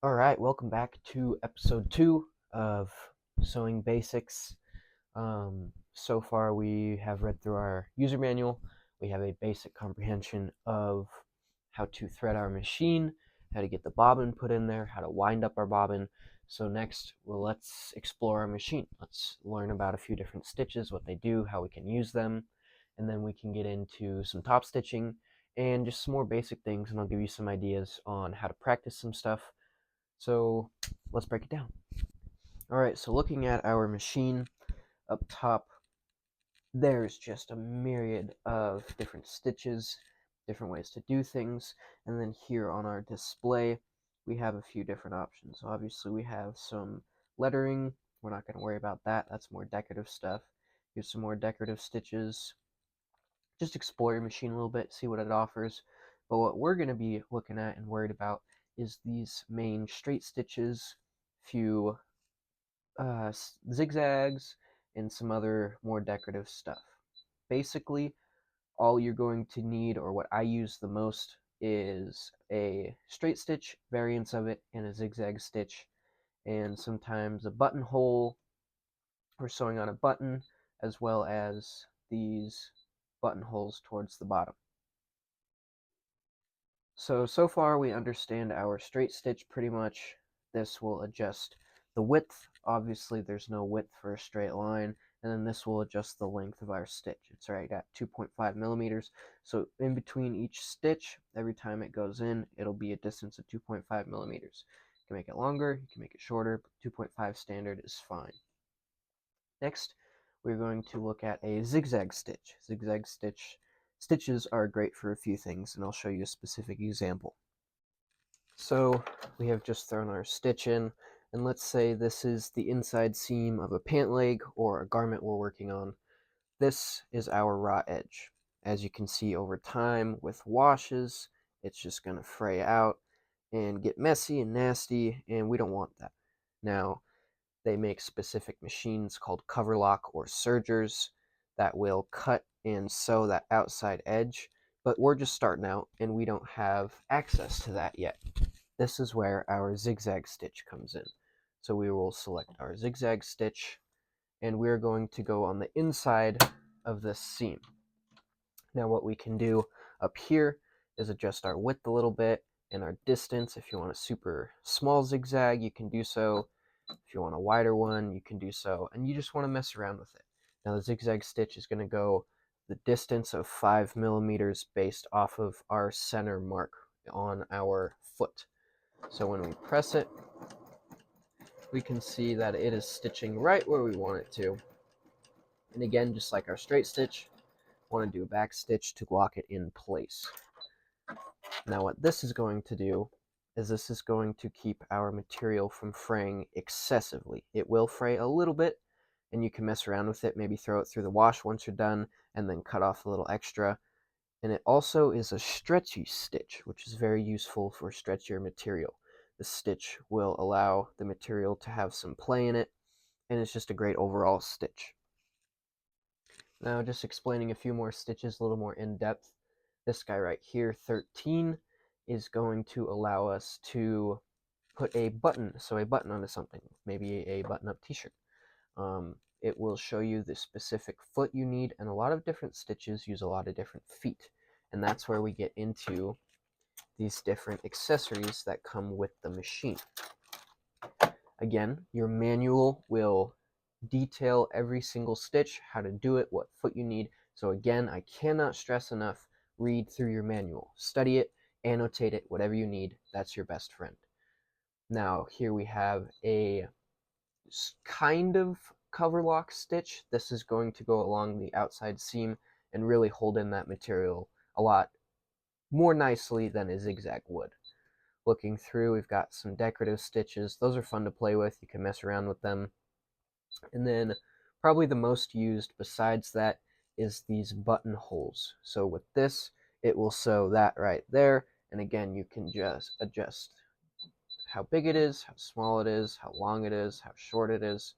Alright, welcome back to episode 2 of Sewing Basics. So far we have read through our user manual. We have a basic comprehension of how to thread our machine, how to get the bobbin put in there, how to wind up our bobbin. So next, let's explore our machine. Let's learn about a few different stitches, what they do, how we can use them, and then we can get into some top stitching and just some more basic things, and I'll give you some ideas on how to practice some stuff. So let's break it down. Alright, so looking at our machine up top, there's just a myriad of different stitches, different ways to do things, and then here on our display, we have a few different options. Obviously, we have some lettering. We're not going to worry about that. That's more decorative stuff. Here's some more decorative stitches. Just explore your machine a little bit, see what it offers. But what we're going to be looking at and worried about is these main straight stitches, few zigzags, and some other more decorative stuff. Basically, all you're going to need, or what I use the most, is a straight stitch variance of it and a zigzag stitch, and sometimes a buttonhole or sewing on a button, as well as these buttonholes towards the bottom. So far we understand our straight stitch pretty much. This will adjust the width. Obviously there's no width for a straight line, and then this will adjust the length of our stitch. It's right at 2.5 millimeters. So in between each stitch, every time it goes in, it'll be a distance of 2.5 millimeters. You can make it longer, you can make it shorter, but 2.5 standard is fine. Next, we're going to look at a zigzag stitch. Stitches are great for a few things, and I'll show you a specific example. So we have just thrown our stitch in, and let's say this is the inside seam of a pant leg or a garment we're working on. This is our raw edge. As you can see, over time with washes, it's just going to fray out and get messy and nasty, and we don't want that. Now, they make specific machines called cover lock or sergers that will cut and sew that outside edge, but we're just starting out and we don't have access to that yet. This is where our zigzag stitch comes in. So we will select our zigzag stitch, and we're going to go on the inside of this seam. Now what we can do up here is adjust our width a little bit and our distance. If you want a super small zigzag, you can do so. If you want a wider one, you can do so, and you just want to mess around with it. Now the zigzag stitch is going to go the distance of 5 millimeters based off of our center mark on our foot. So when we press it, we can see that it is stitching right where we want it to. And again, just like our straight stitch, want to do a back stitch to lock it in place. Now what this is going to do is this is going to keep our material from fraying excessively. It will fray a little bit, and you can mess around with it, maybe throw it through the wash once you're done, and then cut off a little extra. And it also is a stretchy stitch, which is very useful for stretchier material. The stitch will allow the material to have some play in it, and it's just a great overall stitch. Now just explaining a few more stitches a little more in depth. This guy right here, 13, is going to allow us to put a button, so a button onto something, maybe a button-up t-shirt. It will show you the specific foot you need, and a lot of different stitches use a lot of different feet, and that's where we get into these different accessories that come with the machine. Again, your manual will detail every single stitch, how to do it, what foot you need. So again, I cannot stress enough, read through your manual, study it, annotate it, whatever you need, that's your best friend. Now here we have a kind of cover lock stitch. This is going to go along the outside seam and really hold in that material a lot more nicely than a zigzag would. Looking through, we've got some decorative stitches. Those are fun to play with. You can mess around with them. And then probably the most used besides that is these buttonholes. So with this, it will sew that right there. And again, you can just adjust how big it is, how small it is, how long it is, how short it is.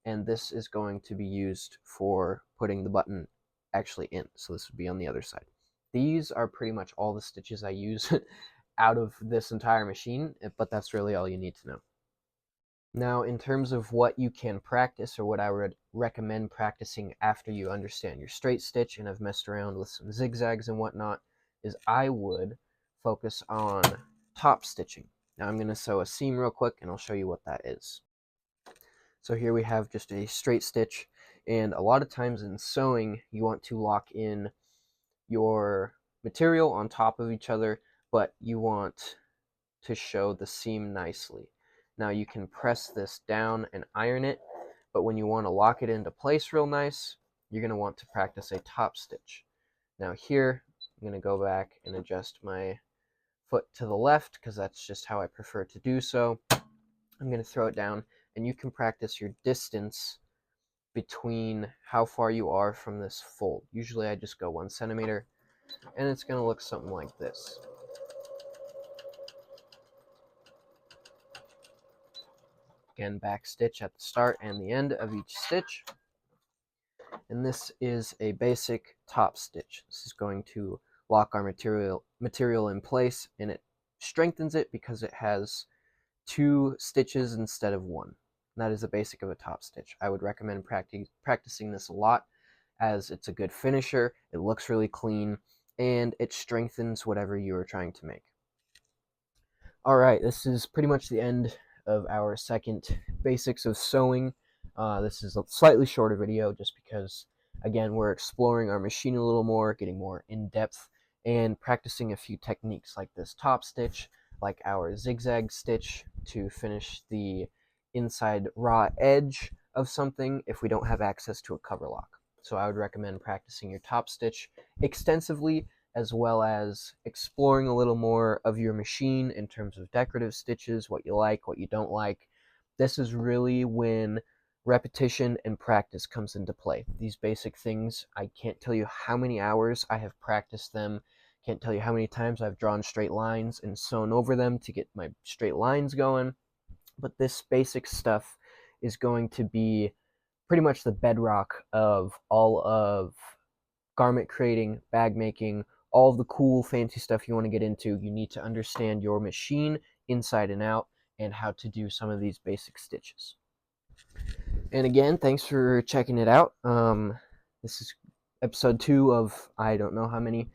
And this is going to be used for putting the button actually in. So this would be on the other side. These are pretty much all the stitches I use. out of this entire machine, but that's really all you need to know. Now, in terms of what you can practice, or what I would recommend practicing after you understand your straight stitch and have messed around with some zigzags and whatnot, is I would focus on top stitching. Now I'm going to sew a seam real quick and I'll show you what that is. So here we have just a straight stitch, and a lot of times in sewing you want to lock in your material on top of each other, but you want to show the seam nicely. Now you can press this down and iron it, but when you want to lock it into place real nice, you're going to want to practice a top stitch. Now here, I'm going to go back and adjust my foot to the left because that's just how I prefer to do so. I'm going to throw it down, and you can practice your distance between how far you are from this fold. Usually I just go 1 centimeter, and it's going to look something like this. Again, back stitch at the start and the end of each stitch. And this is a basic top stitch. This is going to lock our material in place, and it strengthens it because it has 2 stitches instead of 1. And that is the basic of a top stitch. I would recommend practicing this a lot, as it's a good finisher, it looks really clean, and it strengthens whatever you are trying to make. Alright, this is pretty much the end of our second basics of sewing. This is a slightly shorter video just because, again, we're exploring our machine a little more, getting more in-depth, and practicing a few techniques like this top stitch, like our zigzag stitch to finish the inside raw edge of something if we don't have access to a cover lock. So I would recommend practicing your top stitch extensively, as well as exploring a little more of your machine in terms of decorative stitches, what you like, what you don't like. This is really when repetition and practice comes into play. These basic things, I can't tell you how many hours I have practiced them, can't tell you how many times I've drawn straight lines and sewn over them to get my straight lines going, but this basic stuff is going to be pretty much the bedrock of all of garment creating, bag making, all of the cool fancy stuff you want to get into. You need to understand your machine inside and out and how to do some of these basic stitches. And again, thanks for checking it out. This is episode 2 of I don't know how many.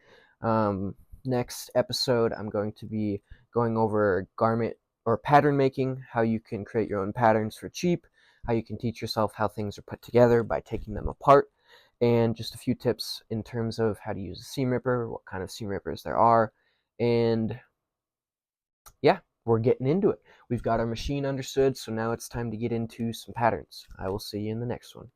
Next episode, I'm going to be going over garment or pattern making, how you can create your own patterns for cheap, how you can teach yourself how things are put together by taking them apart, and just a few tips in terms of how to use a seam ripper, what kind of seam rippers there are, and yeah, we're getting into it. We've got our machine understood, so now it's time to get into some patterns. I will see you in the next one.